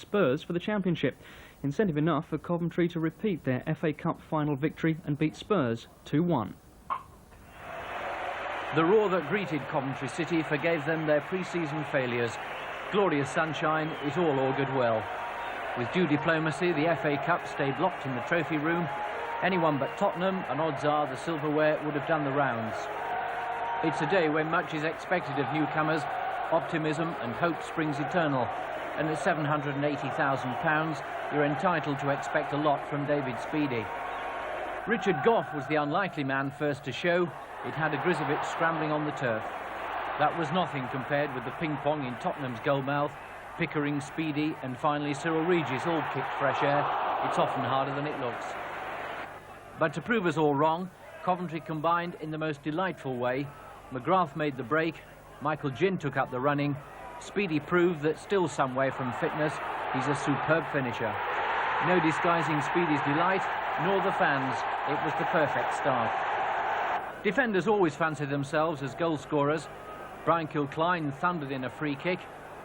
Spurs for the championship. Incentive enough for Coventry to repeat their FA Cup final victory and beat Spurs 2-1. The roar that greeted Coventry City forgave them their pre-season failures. Glorious sunshine, it all augured well. With due diplomacy, the FA Cup stayed locked in the trophy room. Anyone but Tottenham, and odds are the silverware, would have done the rounds. It's a day when much is expected of newcomers. Optimism and hope springs eternal. And at £780,000, you're entitled to expect a lot from David Speedie. Richard Gough was the unlikely man first to show. It had a Grizovic scrambling on the turf. That was nothing compared with the ping-pong in Tottenham's goalmouth. Pickering, Speedie and finally Cyril Regis all kicked fresh air. It's often harder than it looks. But to prove us all wrong, Coventry combined in the most delightful way. McGrath made the break, Michael Ginn took up the running. Speedie proved that still some way from fitness, he's a superb finisher. No disguising Speedie's delight, nor the fans. It was the perfect start. Defenders always fancy themselves as goal scorers. Brian Kilcline thundered in a free kick.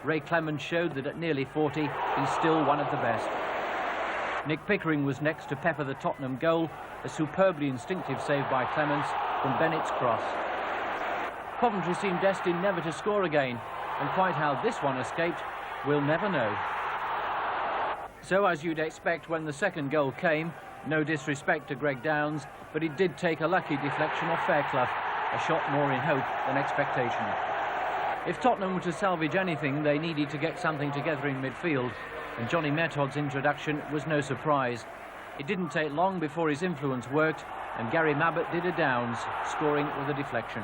Ray Clemens showed that at nearly 40, he's still one of the best. Nick Pickering was next to pepper the Tottenham goal, a superbly instinctive save by Clemens from Bennett's cross. Coventry seemed destined never to score again, and quite how this one escaped, we'll never know. So, as you'd expect when the second goal came, no disrespect to Greg Downs, but it did take a lucky deflection off Fairclough, a shot more in hope than expectation. If Tottenham were to salvage anything, they needed to get something together in midfield, and Johnny Method's introduction was no surprise. It didn't take long before his influence worked, and Gary Mabbott did a Downs, scoring with a deflection.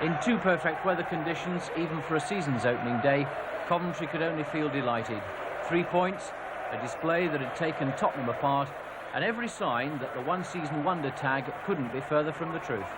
In two perfect weather conditions, even for a season's opening day, Coventry could only feel delighted. 3 points, a display that had taken Tottenham apart, and every sign that the one-season wonder tag couldn't be further from the truth.